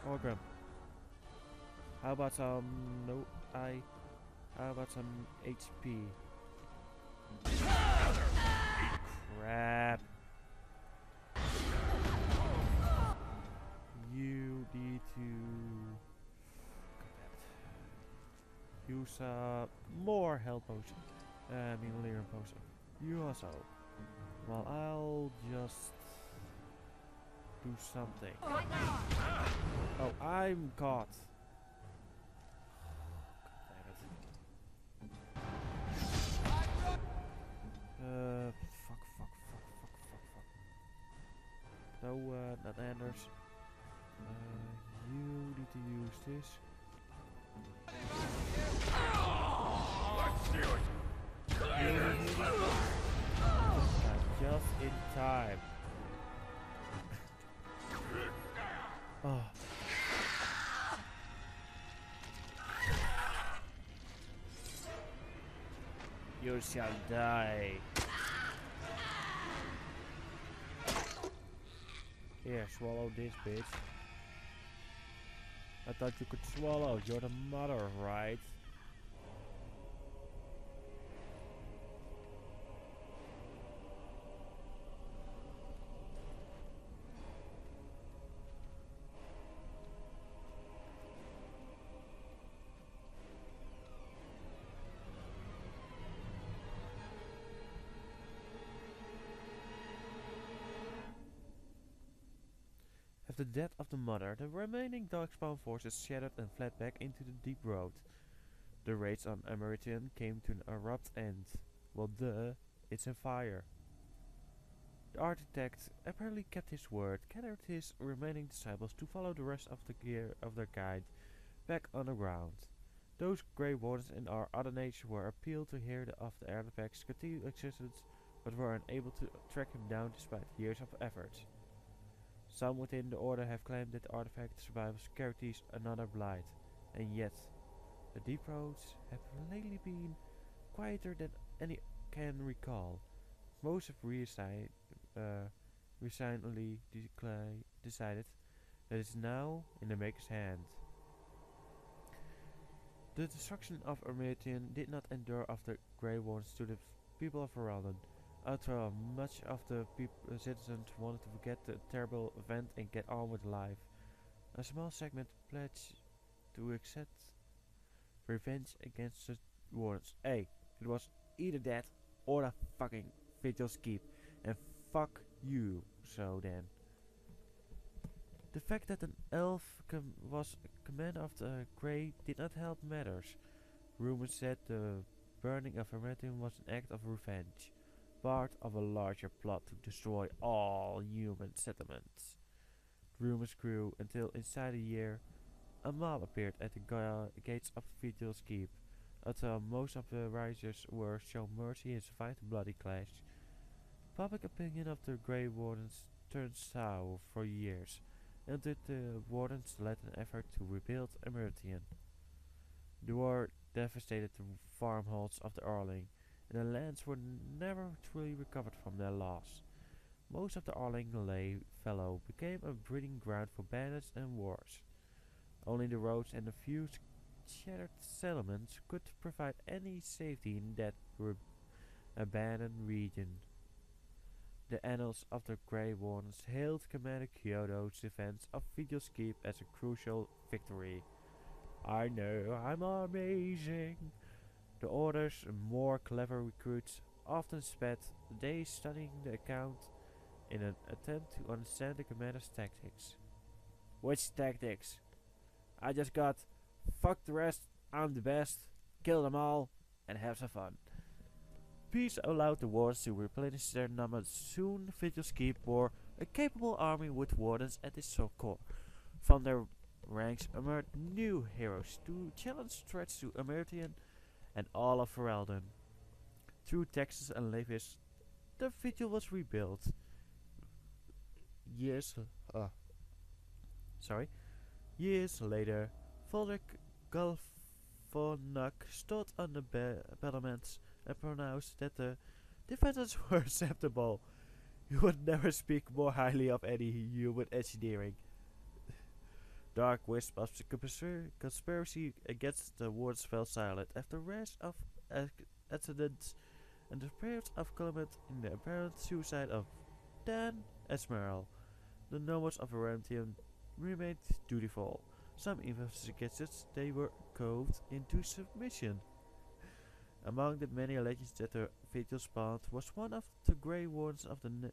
Orgrim. How about some no I? How about some HP? Crap. You need to use more health potion. I mean Lyrium potion. You also. Well, I'll just do something. Oh, I'm caught. Fuck. No, not Anders. You need to use this. Just in time. Oh. You shall die. Here, swallow this, bitch. I thought you could swallow. You're the mother, right? After the death of the mother, the remaining Darkspawn forces shattered and fled back into the deep road. The raids on Ameritian came to an abrupt end. Well, duh, it's on fire. The architect apparently kept his word, gathered his remaining disciples to follow the rest of the gear of their guide back underground. Those Grey Wardens in our other nature were appealed to hear of the artifact's continued existence, but were unable to track him down despite years of efforts. Some within the Order have claimed that the artifact survivors carries another blight, and yet the deep roads have lately been quieter than any can recall. Most have resignedly decided that it's now in the Maker's hand. The destruction of Ermitian did not endure after Grey Wardens to the people of Ferelden. Although much of the citizens wanted to forget the terrible event and get on with life, a small segment pledged to accept revenge against the Wardens. Hey, it was either that or the fucking Vigil's Keep, and fuck you, so then. The fact that an elf was commander of the Grey did not help matters. Rumors said the burning of Hermetium was an act of revenge, part of a larger plot to destroy all human settlements. Rumors grew until inside a year, a mob appeared at the gates of Vigil's Keep. Although most of the risers were shown mercy and survived the bloody clash, public opinion of the Grey Wardens turned sour for years, until the Wardens led an effort to rebuild Emeritian. The war devastated the farmholds of the Arling, and the lands were never truly recovered from their loss. Most of the Arling lay fallow became a breeding ground for bandits and wars. Only the roads and a few shattered settlements could provide any safety in that abandoned region. The annals of the Grey Wardens hailed Commander Kyoto's defense of Vigil's Keep as a crucial victory. I know I'm amazing. The Order's more clever recruits often spent days studying the account in an attempt to understand the commander's tactics. Which tactics? I just got fuck the rest, I'm the best, kill them all, and have some fun. Peace allowed the wardens to replenish their numbers. Soon Vigil's Keep bore a capable army with wardens at its core. From their ranks emerged new heroes to challenge threats to Emeritian and all of Ferelden. Through Texas and Levis, the Vigil was rebuilt. Years, sorry, years later, Voldrik Galfonak stood on the battlements and pronounced that the defenders were acceptable. He would never speak more highly of any human engineering. Dark wisp of the conspiracy against the wardens fell silent after rash of accidents and the spirits of culminate in the apparent suicide of Dan Esmeralda. The nobles of Aramtium remained dutiful. Some even suggested they were cowed into submission. Among the many legends that the Vigil spawned was one of the Grey Wardens of the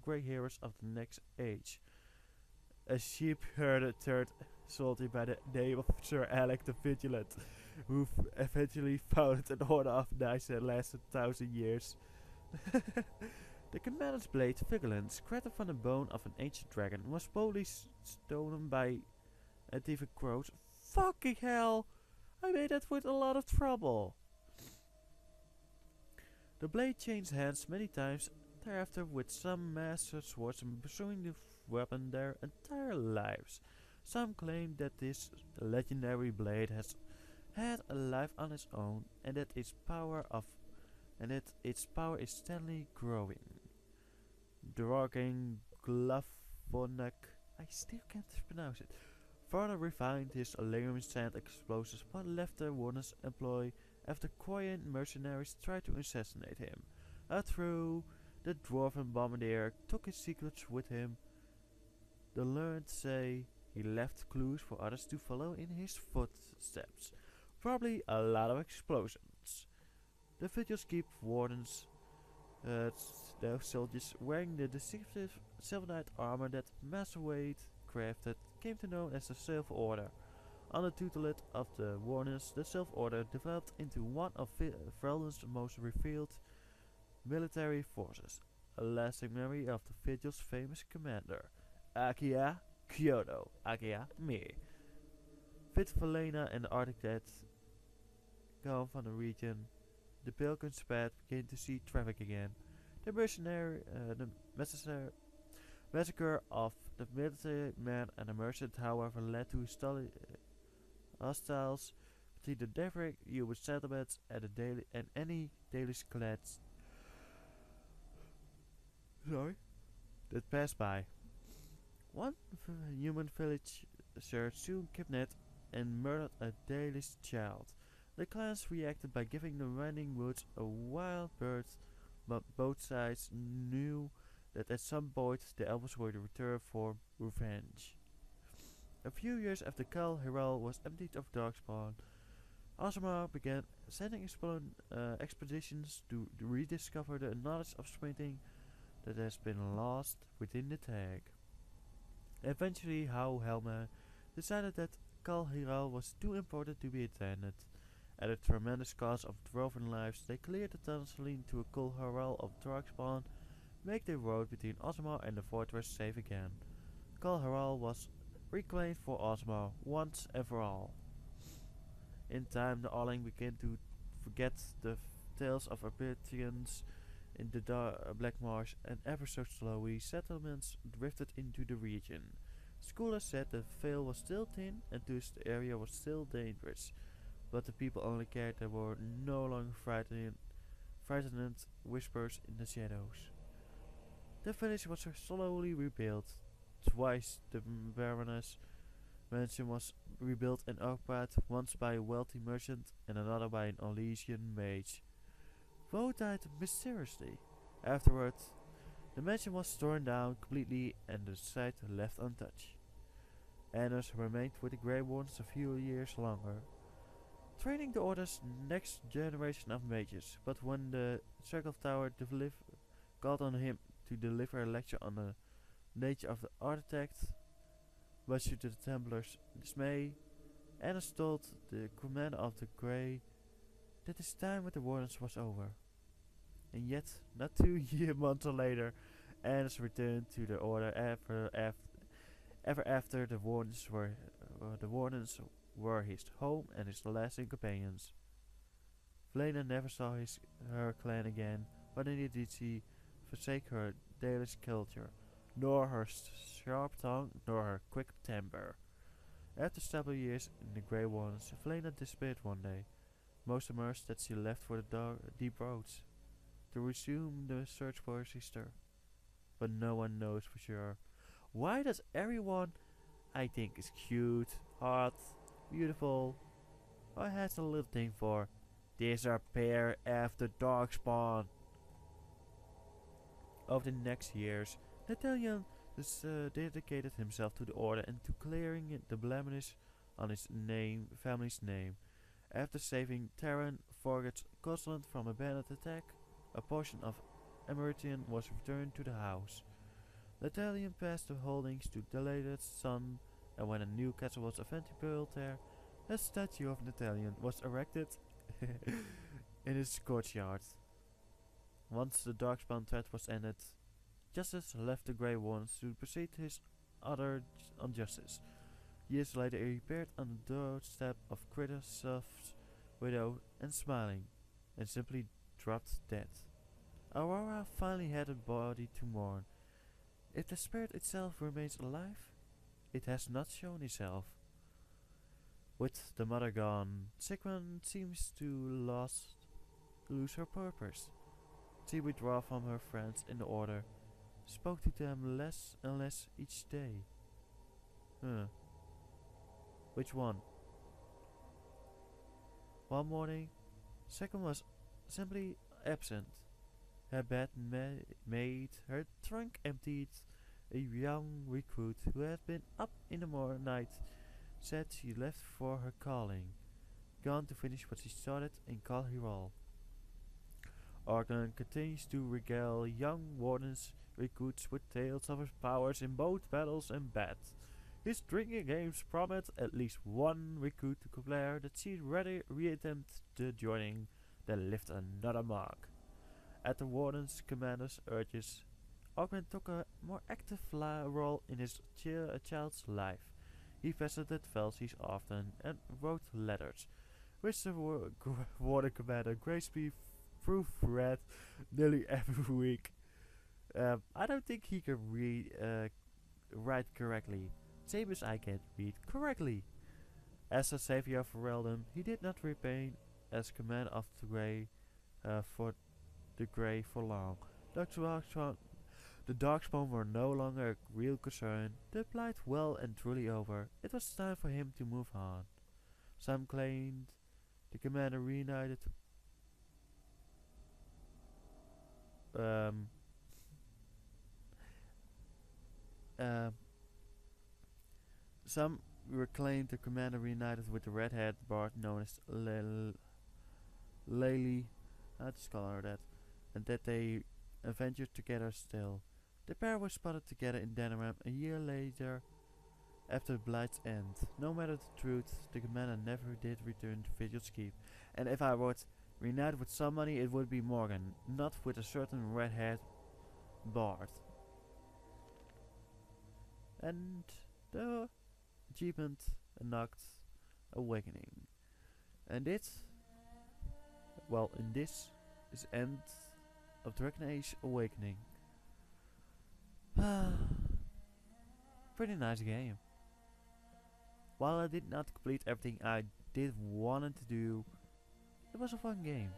Grey Heroes of the Next Age. A sheep herder turned salty by the name of Sir Alec the Vigilant, who eventually founded an order of knights that lasted 1,000 years. The commander's blade, Vigilant, crafted from the bone of an ancient dragon, was boldly stolen by Antifa Crows. Fucking hell! I made that with a lot of trouble. The blade changed hands many times thereafter, with some master swordsmen pursuing the weapon their entire lives. Some claim that this legendary blade has had a life on its own, and that its power is steadily growing. Drogging Glavonak, I still can't pronounce it, further refined his aluminum sand explosives but left the warden's employ after Koyan mercenaries tried to assassinate him. Although the dwarven bombardier took his secrets with him, the learned say he left clues for others to follow in his footsteps. Probably a lot of explosions. The vigils keep wardens, those soldiers wearing the distinctive Sylvanite armor that Master Wade crafted, came to know as the Silver Order. Under tutelage of the Wardens, the Silver Order developed into one of Freldon's most revered military forces, a lasting memory of the Vigil's famous commander, Akia Kyoto, aka me. Fit Valena and the architect come from the region. The pilgrims path begin to see traffic again. The massacre of the military men and the merchant, however, led to hostiles between the different human settlements and any daily clans that passed by. One human villager soon kidnapped and murdered a Dalish child. The clans reacted by giving the running woods a wild birth, but both sides knew that at some point the elves would return for revenge. A few years after Kal Hiral was emptied of Darkspawn, Aasimar began sending expeditions to rediscover the knowledge of sprinting that has been lost within the tag. Eventually, Hau Helma decided that Kal Hiral was too important to be attended. At a tremendous cost of dwarven lives, they cleared the tunnels leading to a Kal Hiral of Darkspawn, make the road between Aasimar and the fortress safe again. Kal Hiral was reclaimed for Aasimar once and for all. In time, the Arling began to forget the tales of Arpentians in the Black Marsh, and ever so slowly settlements drifted into the region. Scholars said the veil was still thin and thus the area was still dangerous, but the people only cared there were no longer frightened whispers in the shadows. The village was slowly rebuilt. Twice the Baroness mansion was rebuilt and occupied, once by a wealthy merchant and another by an Elysian mage. Vo died mysteriously. Afterwards, the mansion was torn down completely and the site left untouched. Anus remained with the Grey Wardens a few years longer, training the Order's next generation of mages, but when the Circle Tower called on him to deliver a lecture on the nature of the artifact, much to the Templars' dismay, Anus told the commander of the Grey that his time with the Wardens was over. And yet, not 2 months later, Anus returned to the Order after the Wardens were his home and his lasting companions. Valena never saw her clan again, but neither did she forsake her Dalish culture, nor her sharp tongue, nor her quick temper. After several years in the Grey Wardens, Valena disappeared one day. Most immersed that she left for the deep roads to resume the search for her sister. But no one knows for sure. Why does everyone I think is cute, hot, beautiful. I has a little thing for. These are pair after Darkspawn. Over the next years, Nathaniel dedicated himself to the order and to clearing the blemish on his family's name. After saving Terran Forget Gosland from a bandit attack, a portion of Emeritian was returned to the house. Nathaniel passed the holdings to Delated son, and when a new castle was eventually built there, a statue of Nathaniel was erected in his courtyard. Once the Darkspawn threat was ended, Justice left the Grey Warrens to pursue his other injustice. Years later he appeared on the doorstep of Kritasov's widow and smiling, and simply dropped dead. Aurora finally had a body to mourn. If the spirit itself remains alive, it has not shown itself. With the mother gone, Sigmund seems to lose her purpose. She withdrew from her friends in the order, spoke to them less and less each day. Which one? One morning, Sigmund was simply absent. Her bed made, her trunk emptied. A young recruit who had been up in the night said she left for her calling, gone to finish what she started in Kal Hiral. Ogden continues to regale young wardens recruits with tales of his powers in both battles and bed. His drinking games prompt at least one recruit to declare that she'd rather re-attempt the joining than lift another mark. At the warden's commander's urges, Ogden took a more active role in his child's life. He visited Velsies often and wrote letters, which the warden commander gracefully proofread nearly every week. I don't think he can write correctly, same as I can't read correctly. As a savior of Ferelden, he did not remain as commander of the Grey for long. The Darkspawn were no longer a real concern. The plight well and truly over. It was time for him to move on. Some claimed the commander reunited some claimed the commander reunited with the red-haired bard known as Layli, I just call her that, and that they adventured together still. The pair were spotted together in Danaram a year later after the Blight's end. No matter the truth, the commander never did return to Vigil's Keep, and if I would reunite with somebody, it would be Morgan, not with a certain red-haired bard. And the achievement unlocked Awakening. And this is end of Dragon Age Awakening. Pretty nice game. While I did not complete everything I did wanted to do, it was a fun game.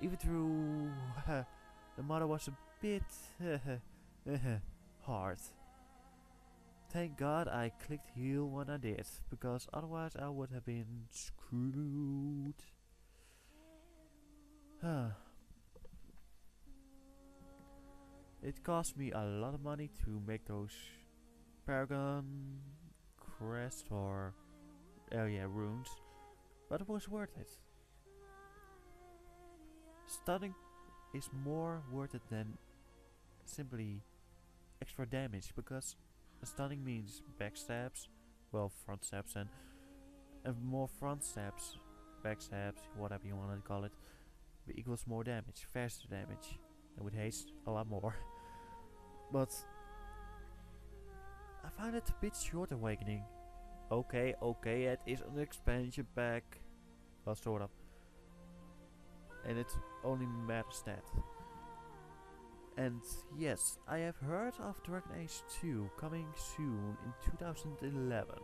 Even though the mother was a bit hard. Thank God I clicked heal when I did, because otherwise I would have been screwed. It cost me a lot of money to make those Paragon Crest or runes, but it was worth it. Stunning is more worth it than simply extra damage, because stunning means backstabs, well, front stabs, and more front stabs, backstabs, whatever you want to call it, equals more damage, faster damage, and with haste a lot more. But I find it a bit short, Awakening. Okay, it is an expansion pack, well, sort of, and it only matters that. And yes, I have heard of Dragon Age 2 coming soon in 2011.